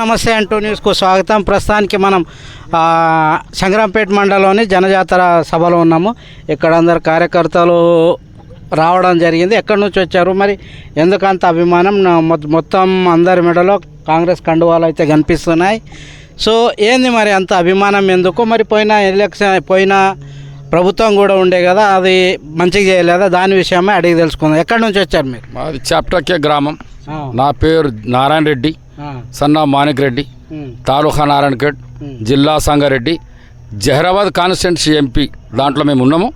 నమస్తే అంటూ న్యూస్కు స్వాగతం. ప్రస్తుతానికి మనం సంగ్రాంపేట మండలంలోని జనజాతర సభలో ఉన్నాము. ఇక్కడ అందరు కార్యకర్తలు రావడం జరిగింది. ఎక్కడి నుంచి వచ్చారు, మరి ఎందుకంత అభిమానం? మొత్తం అందరి మెడలో కాంగ్రెస్ కండువాలు అయితే కనిపిస్తున్నాయి. సో ఏంది మరి అంత అభిమానం ఎందుకు? మరి పోయిన ప్రభుత్వం కూడా ఉండే కదా, అది మంచిగా చేయలేదా? దాని విషయమే అడిగి తెలుసుకుందాం. ఎక్కడి నుంచి వచ్చారు మీరు? మాది చాప్టకే గ్రామం. నా పేరు నారాయణ రెడ్డి, సన్నా మాణిక్ రెడ్డి, తాలూకా నారాయణఖేడ్, జిల్లా సంగారెడ్డి, జహీరాబాద్ కాన్స్టిట్యున్సీ ఎంపీ. దాంట్లో మేము ఉన్నాము.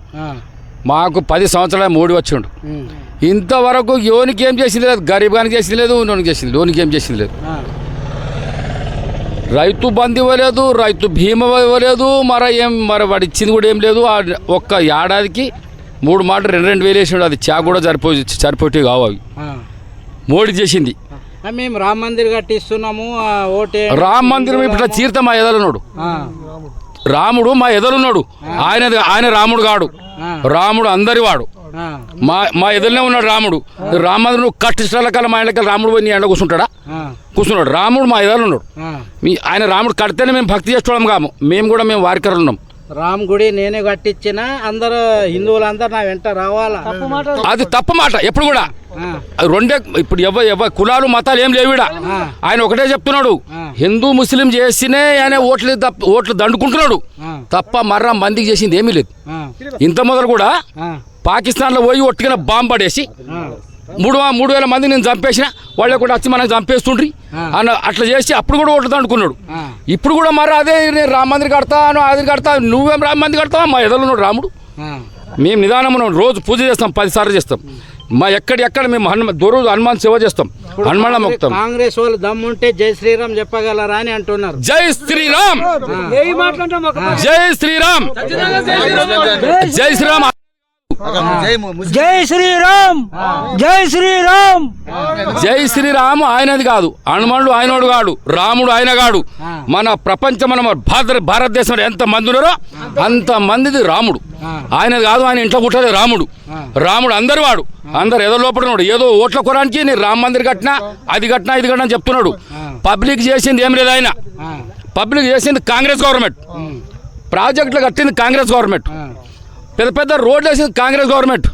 మాకు 10 సంవత్సరాలు మోడీ వచ్చిండు. ఇంతవరకు యోనికి ఏం చేసింది లేదు, గరీబ్గానికి చేసింది లేదు, నోనికి చేసింది, లోనికి ఏం చేసింది లేదు. రైతు బంధు ఇవ్వలేదు, రైతు బీమా ఇవ్వలేదు, మరి వాడు ఇచ్చింది కూడా ఏం లేదు. ఒక్క ఏడాదికి 3 మాటలు 2,2 వేలు వేసిండు. అది చా కూడా సరిపోయి కావు. అవి మోడీ చేసింది. మేము రామ మందిర్ కట్టిస్తున్నాము, ఓటే రామ మందిరం ఇట్లా చీరత మా ఎదలున్నాడు. రాముడు మా ఎదలున్నాడు. ఆయన రాముడు కాడు, రాముడు అందరి వాడు. మా ఎదురునే ఉన్నాడు రాముడు. రామ మందిరం నువ్వు కట్టిస్తాల కల మా ఇంటికి రాముడు పోయి నీ ఎండ కూర్చున్నాడు. రాముడు మా ఎదలు ఉన్నాడు. ఆయన రాముడు కడితేనే మేము భక్తి చేసుకోవడం కాము. మేము వారికలు ఉన్నాం. రామ్ గుడి నేనే కట్టించిన, అందరు హిందువులందరూ నా వెంట రావాలా? అది తప్పు మాట. ఎప్పుడు కూడా రెండే. ఇప్పుడు ఎవ కులాలు మతాలు ఏం లేవిడ. ఆయన ఒకటే చెప్తున్నాడు, హిందూ ముస్లిం చేసినే ఆయన ఓట్లు దండుకుంటున్నాడు తప్ప మర్ర మందికి చేసింది ఏమీ లేదు. ఇంత మొదలు కూడా పాకిస్తాన్లో పోయి ఒట్టుకిన బాంబు పడేసి 3,000 మంది నేను చంపేసిన, వాళ్ళే కూడా వచ్చి మనకు చంపేస్తుండ్రి అన్న అట్లా చేసి అప్పుడు కూడా ఓట్లు దండుకున్నాడు. ఇప్పుడు కూడా మరి అదే నేను రామ మందిర్ కడతాను, అది కడతా. నువ్వేం రామ మందిర్ కడతావా? మా ఎదలున్నాడు రాముడు. మేము నిదానం రోజు పూజ చేస్తాం, 10 సార్లు చేస్తాం. మా ఎక్కడ మేము హనుమాన్ సేవ చేస్తాం, హనుమాన్ మొక్కుతాం. కాంగ్రెస్ వాళ్ళు దమ్ముంటే జై శ్రీరామ్ చెప్పగలరా అని అంటున్నారు. జై శ్రీరామ్, జై శ్రీరామ్, జై శ్రీరామ్, జై శ్రీరామ్, జై శ్రీరామ్, జై శ్రీరామ్. ఆయనది కాదు, హనుమానుడు ఆయనోడు కాడు, రాముడు ఆయన కాడు. మన ప్రపంచం, మన భారతదేశంలో ఎంత మంది ఉన్నారో అంత మందిది రాముడు. ఆయనది కాదు, ఆయన ఇంట్లో పుట్టలేదు రాముడు. రాముడు అందరి వాడు, అందరు ఏదో లోపడున్నాడు. ఏదో ఓట్ల కొరానికి నేను రామ మందిర్ కట్టినా, ఇది కట్టినా అని చెప్తున్నాడు. పబ్లిక్ చేసింది ఏం లేదు. ఆయన పబ్లిక్ చేసింది కాంగ్రెస్ గవర్నమెంట్. ప్రాజెక్టులు కట్టింది కాంగ్రెస్ గవర్నమెంట్. పెద్ద రోడ్లు వేసింది కాంగ్రెస్ గవర్నమెంట్.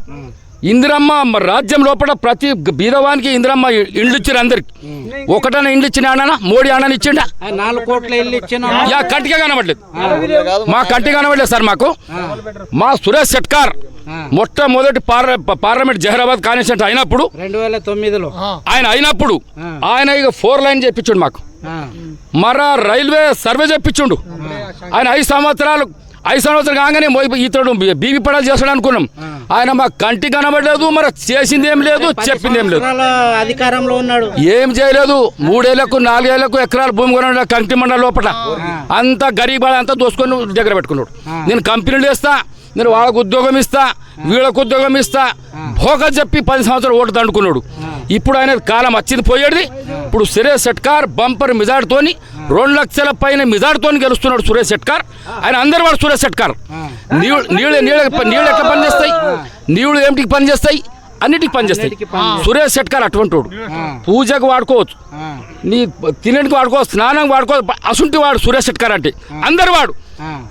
ఇందిరమ్మ రాజ్యం లోపల ప్రతి బీదవానికి ఇందిరమ్మ ఇండ్లు ఇచ్చారు అందరికి. ఒకటన ఇండ్లు ఇచ్చిన మోడీ అన్నని ఇచ్చిండా? 4 కోట్ల ఇల్లు ఇచ్చిన కంటిగా కనబడలేదు. మా కంటిగా కనబడలేదు సార్. మా సురేష్ షెట్కార్ మొట్టమొదటి పార్లమెంట్ జహీరాబాద్ కాన్స్టిట్యున్సీ అయినప్పుడు 2009లో ఆయన ఆయన ఇక 4 లైన్ చెప్పించుండు మాకు. రైల్వే సర్వే చెప్పించుండు. ఆయన 5 సంవత్సరాలు కాగానే ఇతడు బీబీ పడాలు చేస్తాడు అనుకున్నాం. ఆయన మా కంటి కనబడలేదు, మరి చేసింది ఏం లేదు, చెప్పింది ఏం లేదు. అధికారంలో ఉన్నాడు, ఏం చేయలేదు. 3 ఏళ్లకు 4 ఏళ్లకు ఎకరాల భూమి కొన్నాడు కంటి మండల లోపల. అంతా గరీబ్ అంతా దోసుకొని దగ్గర పెట్టుకున్నాడు. నేను కంపెనీలు వేస్తా, నేను వాళ్ళకు ఉద్యోగం ఇస్తా, వీళ్ళకు ఉద్యోగం ఇస్తా, భోగా చెప్పి 10 సంవత్సరాలు ఓటు దండుకున్నాడు. ఇప్పుడు ఆయన కాలం వచ్చింది పోయేది. ఇప్పుడు సురేష్ షెట్కార్ బంపర్ మిజాడ్తోని 2 లక్షల పైన మిజాడ్తో గెలుస్తున్నాడు సురేష్ షెట్కార్. ఆయన అందరు వాడు సురేష్ షెట్కార్. నీళ్ళు ఎట్లా పనిచేస్తాయి? నీళ్ళు ఏమిటికి పనిచేస్తాయి? అన్నిటికి పనిచేస్తాయి. సురేష్ షెట్కార్ అటువంటి వాడు. పూజకు వాడుకోవచ్చు, నీ తినడానికి వాడుకోవచ్చు, స్నానం వాడుకోవచ్చు. అసుంటి వాడు సురేష్ షెట్కార్ అంటే అందరు వాడు.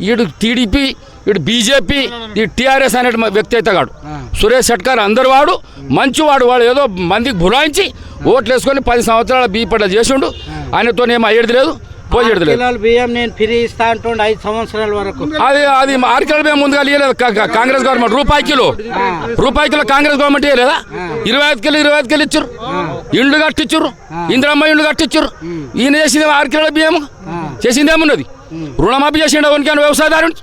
ఈడు టీడీపీ, ఇటు బీజేపీ, ఈ టీఆర్ఎస్ అనే వ్యక్తి అయితే కాడు. సురేష్ షెట్కార్ అందరు వాడు, మంచివాడు. వాడు ఏదో మందికి బులాయించి ఓట్లు వేసుకొని 10 సంవత్సరాల బీపడ్డ చేసిండు. ఆయనతో ఏమో అయ్యేది లేదు, పోయేది లేదు. బియ్యం నేను ఫ్రీ ఇస్తా అంటుండే 5 సంవత్సరాల వరకు. అది 6 కిలోల బియ్యం ముందుగా ఇవ్వలేదు కాంగ్రెస్ గవర్నమెంట్. రూపాయి కిలో కాంగ్రెస్ గవర్నమెంట్ ఇవ్వలేదా? 25 కిలో ఇచ్చారు. ఇండ్లు కట్టించారు, ఇందిరమ్మ ఇండ్లు కట్టించారు. ఈయన చేసింది 6 కిలోల బియ్యం చేసింది ఏమున్నది? రుణమాఫీ చేసిండు ఎవరికైనా వ్యవసాయదారుని.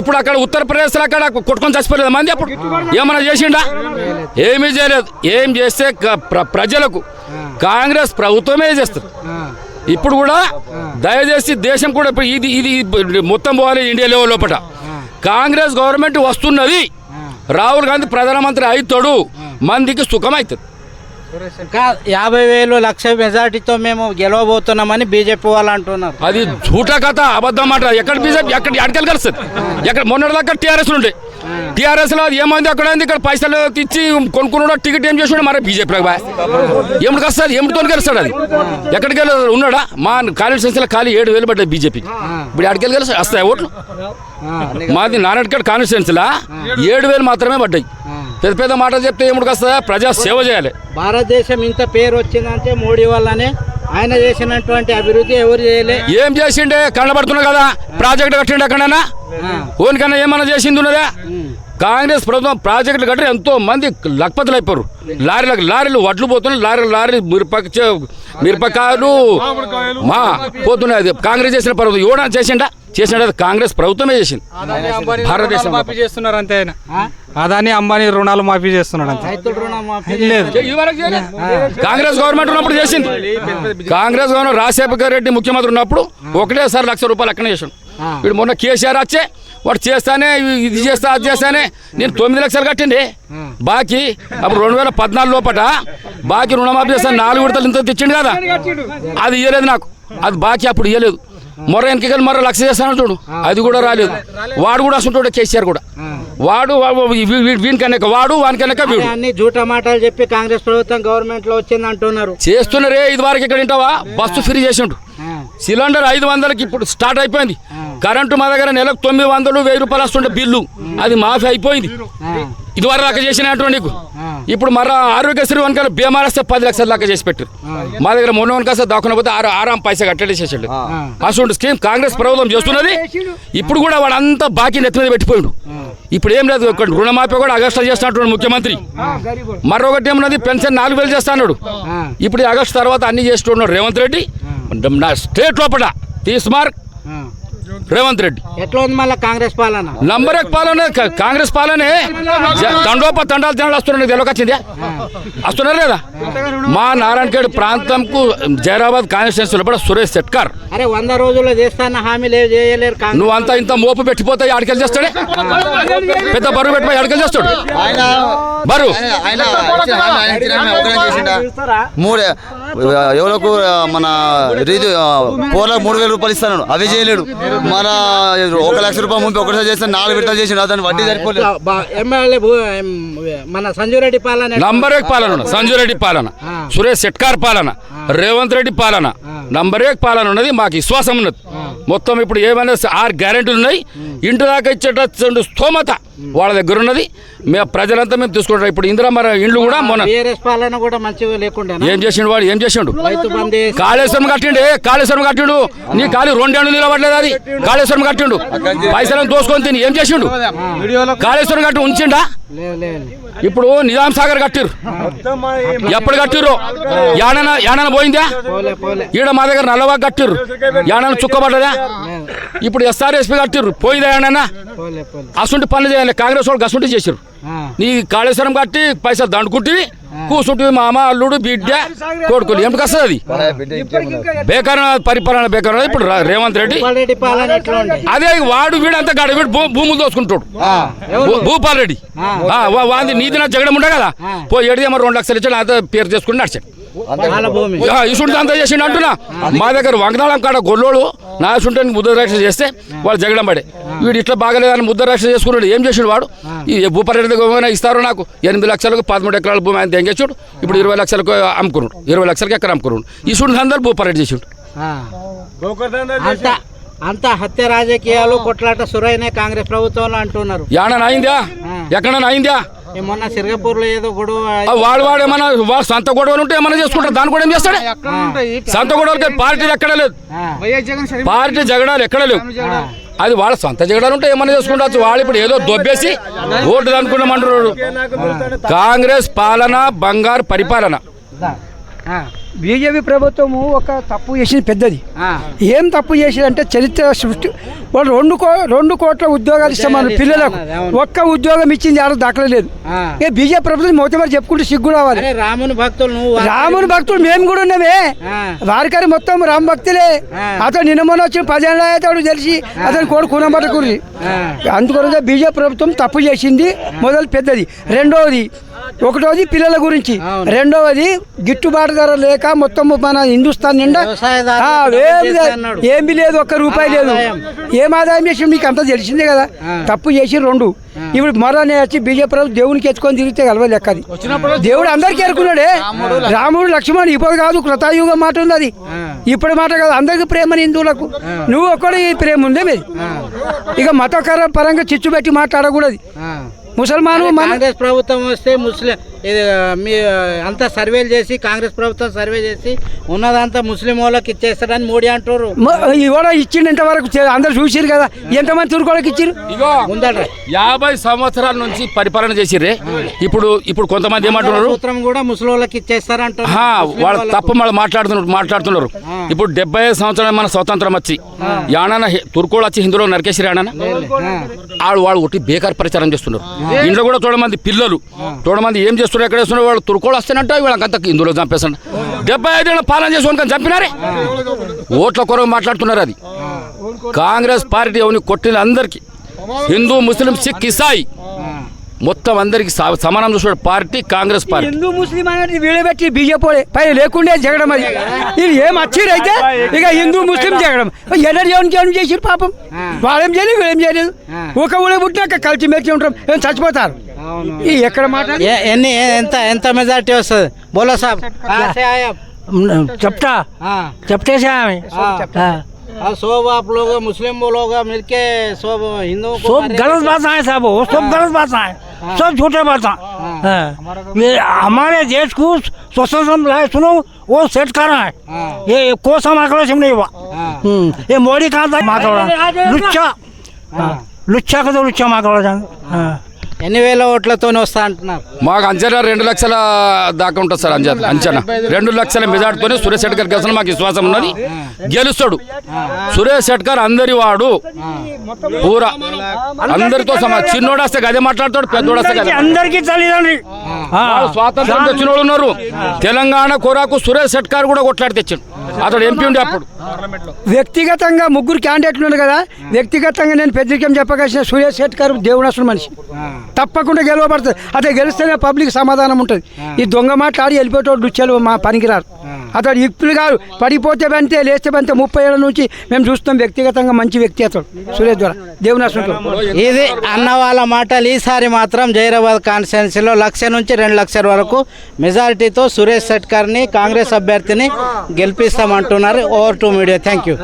ఇప్పుడు అక్కడ ఉత్తరప్రదేశ్లో అక్కడ కొట్టుకొని చచ్చిపోలేదు మంది. అప్పుడు ఏమన్నా చేసిండా? ఏమీ చేయలేదు. ఏం చేస్తే ప్రజలకు కాంగ్రెస్ ప్రభుత్వమే చేస్తుంది. ఇప్పుడు కూడా దయచేసి దేశం కూడా ఇది మొత్తం పోవాలి. ఇండియా లెవెల్ లోపల కాంగ్రెస్ గవర్నమెంట్ వస్తున్నది. రాహుల్ గాంధీ ప్రధానమంత్రి అవుతాడు, మందికి సుఖం అవుతుంది. 50,000 లక్ష మెజార్టీతో మేము గెలవబోతున్నామని బీజేపీ వాళ్ళు అంటున్నారు. అది झूठा కథ, అబద్ధం మాట. ఎక్కడ బీజేపీ ఎక్కడికి కలుస్తుంది? మొన్నటిదాకా టీఆర్ఎస్ ఉండే, టీఆర్ఎస్ లో ఏమైంది అక్కడ ఇక్కడ పైసలు ఇచ్చి కొనుక్కున్నాడో టికెట్ ఏం చేసాడు మరి బీజేపీలో ఎముడికి వస్తుంది ఎముడితో గెలుస్తాడు అది ఎక్కడికి ఉన్నాడా మా కాన్స్టిట్యూన్సీలో ఖాళీ 7,000 పడ్డాయి బీజేపీకి ఇప్పుడు అడికెళ్ళి గెలిచి వస్తాయి ఓట్లు మాది నారాయణగఢ్ కాన్స్టిట్యూన్సీలో 7,000 మాత్రమే పడ్డాయి పెద్ద పెద్ద మాటలు చెప్తే ఎముడికి వస్తుందా ప్రజా సేవ చేయాలి భారతదేశం ఇంత పేరు వచ్చిందంటే మోడీ వల్లనే ఆయన చేసినటువంటి అభివృద్ధి ఎవరు చేయలే ఏం చేసిండే కనబడుతున్నా కదా ప్రాజెక్ట్ కట్టిండు ఎక్కడైనా ఓనికన్నా ఏమన్నా చేసింది ఉన్నదా కాంగ్రెస్ ప్రభుత్వం ప్రాజెక్టులు కట్టి ఎంతో మంది లక్పతులు అయిపోరు లారీలు వడ్లు పోతున్నాయి లారీలు మిరపకాయలు మా పోతున్నాయి అది కాంగ్రెస్ చేసిన ప్రభుత్వం ఎవడా చేసిండ కాంగ్రెస్ ప్రభుత్వమే చేసింది భారతదేశం మాఫీ చేస్తున్నారు అంతే ఆయన అదాని అంబానీ రుణాలు మాఫీ చేస్తున్నాడు అంతే లేదు కాంగ్రెస్ గవర్నమెంట్ ఉన్నప్పుడు చేసింది కాంగ్రెస్ గవర్నమెంట్ రాజశేఖర్ రెడ్డి ముఖ్యమంత్రి ఉన్నప్పుడు ఒకటేసారి ₹1,00,000 అక్కడే చేసాడు ఇప్పుడు మొన్న కేసీఆర్ వచ్చే వాడు చేస్తానే ఇది చేస్తా అది చేస్తానే నేను 9 లక్షలు కట్టిండి బాకీ అప్పుడు 2014 లోపల బాకీ రుణమాఫీ చేస్తాను 4 విడతలు ఇంత తెచ్చిండు కదా అది ఇవ్వలేదు నాకు అది బాకీ అప్పుడు ఇవ్వలేదు మొర్ర వెనక మరో 1,00,000 చేస్తాను చూడు అది కూడా రాలేదు వాడు కూడా అసలు కేసీఆర్ కూడా వాడు వీనికన్నా వాడు వానికన్నా వీడు అన్ని జూట మాటలు చెప్పి కాంగ్రెస్ ప్రభుత్వం గవర్నమెంట్ లో వచ్చింది అంటున్నారు చేస్తున్నారే ఇది వరకు ఇక్కడ వింటావా బస్సు ఫ్రీ చేసిండు సిలిండర్ 500కి ఇప్పుడు స్టార్ట్ అయిపోయింది కరెంటు మా దగ్గర నెలకు 900 ₹1,000 వస్తుండే బిల్లు అది మాఫీ అయిపోయింది ఇది వరకు దాకా చేసినటువంటి నీకు ఇప్పుడు మరో ఆరోగ్యశ్రీ వనకాల బీమార్ వస్తే 10 లక్షల దాకా చేసి పెట్టారు మా దగ్గర మొన్న వనకాస్తే దాక్కున పోతే 6 పైసా కట్టేసేసాడు అసలు స్కీమ్ కాంగ్రెస్ ప్రభుత్వం చేస్తున్నది ఇప్పుడు కూడా వాడు అంతా బాకీ నెత్తి మీద పెట్టిపోయాడు ఇప్పుడు ఏం లేదు రుణమాఫీ కూడా ఆగస్టులో చేస్తున్నటువంటి ముఖ్యమంత్రి మరొకటి ఏమన్నది పెన్షన్ 4,000 చేస్తాడు ఇప్పుడు ఆగస్టు తర్వాత అన్ని చేస్తున్నాడు రేవంత్ రెడ్డి నా స్టేట్ లోపల తీసుమార్క్ రేవంత్ రెడ్డి ఎట్లా ఉంది మళ్ళీ కాంగ్రెస్ పాలన నంబర్ 1 పాలన కాంగ్రెస్ పాలనే తండాలు తినాలి వస్తున్నాడు తెలియకొచ్చింది వస్తున్నారు లేదా మా నారాయణఖేడ్ ప్రాంతంకు జైరాబాద్ కాన్స్టిట్యూన్సీలో కూడా సురేష్ శెట్కర్ అరే 100 రోజుల్లో చేస్తాన హామీలు చేయలేరు నువ్వు అంతా ఇంత మోపు పెట్టిపోతాయి ఆడికెళ్ళి చేస్తాడే పెద్ద బరువు పెట్టిపోయి ఆడికెళ్ళి చేస్తాడు బరువు ఎవరికి మన రీతి పోర్లకు ₹3,000 ఇస్తాను అవి చేయలేడు మన ₹1,00,000 ముందు ఒకసారి చేస్తే 4 విడతలు చేసి దాన్ని వడ్డీ సరిపోలేదు ఎమ్మెల్యే మన సంజయ్ రెడ్డి పాలన నంబర్ 1 పాలన సంజయ్ రెడ్డి పాలన సురేష్ శెట్కర్ పాలన రేవంత్ రెడ్డి పాలన నంబర్ 1 పాలన ఉన్నది మాకు విశ్వాసం ఉన్నది మొత్తం ఇప్పుడు ఏమైనా 6 గ్యారెంటీలు ఉన్నాయి ఇంటి దాకా ఇచ్చేట స్తోమత వాళ్ళ దగ్గర ఉన్నది మేము ప్రజలంతా మేము తీసుకుంటాం ఇప్పుడు ఇందిరమ్మ ఇండ్లు కూడా మొన్న పాలన కూడా మంచిగా లేకుండా ఏం చేసిండు వాడు ఏం చేసిండు కాళేశ్వరం కట్టిండు నీ ఖాళీ 2 ఏళ్ళు నిలబడలేదు అది కాళేశ్వరం కట్టిండు పైసలను దోసుకొని తిని ఏం చేసిండు కాళేశ్వరం కట్టి ఉంచిండా ఇప్పుడు నిజాం సాగర్ కట్టిర్రు ఎప్పుడు కట్టిర్రు యానన పోయిందా ఈడ మా దగ్గర నల్లవాగ్ కట్టిర్రు యానన చుక్కబడ్డదా ఇప్పుడు SRSP కట్టిర్రు పోయిందా యానన్న అసంటి పనులు చేయాలి కాంగ్రెస్ వాళ్ళు గసంటి చేసిర్రు నీ కాళేశ్వరం కట్టి పైసలు దండుకుంటే కూర్చుంటే మామ అల్లుడు బిడ్డ కొడుకులు ఏమిటి వస్తుంది అది బేకార పరిపాలన బేకార ఇప్పుడు రేవంత్ రెడ్డి అదే వాడు వీడంతా గడ వీడు భూములు దోసుకుంటాడు భూపాల్ రెడ్డి వాంది నీది నా జగడం ఉండే కదా పో 2 లక్షలు ఇచ్చాడు అంతా పేరు చేసుకుని నడిచాడు ఇసుంటి అంతా చేసిండు అంటున్నా మా దగ్గర వంగనాళం కాడ గొల్లోడు నా ఇసుంటానికి ముద్ర రక్షణ చేస్తే వాళ్ళు జగడం పడే వీడు ఇట్లా బాగలేదని ముద్ర రక్షణ చేసుకున్నాడు ఏం చేసాడు వాడు ఈ భూపారెడ్డి దగ్గర ఇస్తారు నాకు 8 లక్షలకు 13 ఎకరాల భూమి ఆయన తెంగేసాడు ఇప్పుడు 20 లక్షలకు అమ్ముకున్నాడు 20 లక్షలకి ఎక్కడ అమ్ముకున్నాడు ఇసుంటి అందరూ భూపారెడ్డి చేసాడు అంత హత్య రాజకీయాలు కొట్లాట సురైన కాంగ్రెస్ ప్రభుత్వంలో అంటున్నారు ఏడన్నా అయిందా ఎక్కడన్నా అయిందా మొన్న సిర్గపూర్ లో ఏదో గొడవ వాడు ఏమన్నా వాడు సొంత గొడవలు ఉంటే ఏమన్నా చేసుకుంటారు దాన్ని కూడా ఏం చేస్తాడు సొంత గొడవలకి పార్టీలు ఎక్కడ లేదు పార్టీ జగడాలు ఎక్కడ లేవు అది వాళ్ళ సొంత జగడాలు ఉంటే ఏమన్నా చేసుకుంటారు వాళ్ళు ఇప్పుడు ఏదో దొబ్బేసి ఓటు అనుకున్నామంటారు కాంగ్రెస్ పాలన బంగారు పరిపాలన బీజేపీ ప్రభుత్వము ఒక తప్పు చేసింది పెద్దది ఏం తప్పు చేసిందంటే చరిత్ర సృష్టి వాళ్ళు 2 కోట్ల ఉద్యోగాలు ఇస్తామన్నారు పిల్లలకు ఒక్క ఉద్యోగం ఇచ్చింది ఎవరు దాఖలేదు బీజేపీ ప్రభుత్వం మొత్తం చెప్పుకుంటే సిగ్గు రావాలి రాముని భక్తులు మేము కూడా ఉన్నామే వారికారి మొత్తం రామ భక్తులే అతను నిన్న మొన్న వచ్చిన 10 ఏళ్ళ అతడు తెలిసి అతను కోడు కూనబట్టుకుని అందుకొరగా బీజేపీ ప్రభుత్వం తప్పు చేసింది మొదలు పెద్దది రెండవది ఒకటోది పిల్లల గురించి, రెండవది గిట్టుబాటు ధర లేక మొత్తం మన హిందుస్థాన్ నిండా ఏమీ లేదు, ఒక్క రూపాయి లేదు. ఏం ఆదాయం చేసి మీకు అంతా తెలిసిందే కదా. తప్పు చేసి రెండు. ఇప్పుడు మరనే వచ్చి బీజేపీ ప్రభుత్వం దేవునికి ఎత్తుకొని తిరిగితే కలవదు లెక్కది. దేవుడు అందరికీ ఎరుకున్నాడే. రాముడు లక్ష్మణుడు ఇప్పుడు కాదు, కృతాయుగం మాట ఉంది అది, ఇప్పుడు మాట కాదు. అందరికి ప్రేమ హిందువులకు, నువ్వు ఒక్కడే ప్రేమ ఉందే మీది. ఇక మతకర పరంగా చిచ్చు పెట్టి మాట్లాడకూడదు. ముసల్మాను కాంగ్రెస్ ప్రభుత్వం వస్తే ముస్లిం ఇది మీ అంతా సర్వేలు చేసి కాంగ్రెస్ ప్రభుత్వం సర్వే చేసి ఉన్నదంతా ముస్లిం వాళ్ళకి ఇచ్చేస్తారని మోడీ అంటారు. ఇవాళ ఇచ్చిండు ఇంతవరకు అందరు చూసిరు కదా, ఎంతమంది తుర్కోళ్ళకి ఇచ్చిరు. ఇగో 50 సంవత్సరాల నుంచి పరిపాలన చేసిర్రే. ఇప్పుడు కొంతమంది ఏమంటున్నారు, కూడా ముస్లిం వాళ్ళకి ఇచ్చేస్తారంటారు. వాళ్ళు తప్పు మళ్ళీ మాట్లాడుతున్నారు. ఇప్పుడు 75 సంవత్సరాలు మన స్వతంత్రం వచ్చి యానన్న తుర్కోళ్ళు వచ్చి హిందువులో నరికేసిరు. యానన్న వాళ్ళు ఒకటి బేకార్ ప్రచారం చేస్తున్నారు. ఇంట్లో కూడా చూడమంది పిల్లలు చూడమంది ఏం చేస్తున్నారు, ఎక్కడ చేస్తున్నారు. వాళ్ళు తుర్కోళ్ళు వస్తేనంట వీళ్ళకంతా హిందువులో చంపేస్తాను. 75 ఏళ్ళ పాలన చేసుకొని చంపినారే, ఓట్ల కొరకు మాట్లాడుతున్నారు. అది కాంగ్రెస్ పార్టీ ఎవరిని కొట్టిన అందరికీ, హిందూ ముస్లిం సిక్ ఇసాయి మొత్తం అందరికి సమానం చూసే పార్టీ కాంగ్రెస్ పార్టీ. హిందూ ముస్లిం అనేది వీడబెట్టి బీజేపీ పై లేకుండే జగడం. అది ఇది ఏం వచ్చిరు అయితే ఇక హిందూ ముస్లిం జగడం. ఎవరు చేసిరు పాపం, వాళ్ళేం చేయలేదు వీళ్ళేం చేయలేదు. ఒక ఊళ్ళో పుట్టినాక కలిసి మెలిసి ఉంటాం, ఏం చచ్చిపోతారు. ఎక్కడ మాట ఎంత మెజార్టీ వస్తుంది బోలో సాబ్? చెప్తే सब आप लोग मुस्लिम लोग मिलके सब हिंदुओं को सब गलत बात है साहब, वो सब गलत बात है, सब झूठे बात है। ये हमारे देश को स्वतंत्र लाए सुनो, वो सेट कर रहा है। ये कोई समाकलन से नहीं हुआ। ये मोदी कहा था माकड़ा लुच्चा का तो लुच्चा माकड़ा जाए। ఎన్ని వేల ఓట్లతో వస్తా అంటున్నారు? మాకు అంచనా 2 లక్షల దాకా ఉంటుంది సార్. అంచనా 2 లక్షల మెజార్టీతోనే సురేష్ శెట్కర్ గెలుస్తాడు. మాకు విశ్వాసం ఉన్నది, గెలుస్తాడు. సురేష్ శెట్కర్ అందరి వాడు, పూరా అందరితో చిన్నోడు వస్తే గదే మాట్లాడతాడు, పెద్దోడు వస్తే గదే. అందరికీ తల్లిదండ్రి స్వాతంత్రం తెచ్చిన వాళ్ళు ఉన్నారు. తెలంగాణ కొరకు సురేష్ శెట్కర్ కూడా కొట్లాడి తెచ్చాడు. అతడు ఎంపీ ఉండే అప్పుడు. వ్యక్తిగతంగా 3 క్యాండిడేట్లు ఉన్నారు కదా, వ్యక్తిగతంగా నేను పెద్దరికం చెప్పగలిసిన సురేష్ శెట్కర్ దేవుడు మనిషి, తప్పకుండా గెలవబడుతుంది. అతను గెలిస్తేనే పబ్లిక్ సమాధానం ఉంటుంది. ఈ దొంగ మాట్లాడి వెళ్ళిపోయేటోడు రుచాలు మా పనికిరారు. అతడు ఇప్పుడు కాదు, పడిపోతే బంతే లేస్తే బంతే. 30 ఏళ్ళ నుంచి మేము చూస్తాం. వ్యక్తిగతంగా మంచి వ్యక్తి అతడు సురేష్ ద్వారా దేవుడు. ఇది అన్న వాళ్ళ మాటలు. ఈసారి మాత్రం జైరాబాద్ కాన్స్టిట్యున్సీలో 1,00,000 నుంచి 2 లక్షల వరకు మెజారిటీతో సురేష్ శెట్కర్ని కాంగ్రెస్ అభ్యర్థిని గెలిపిస్తామంటున్నారు. Over to media. Thank you.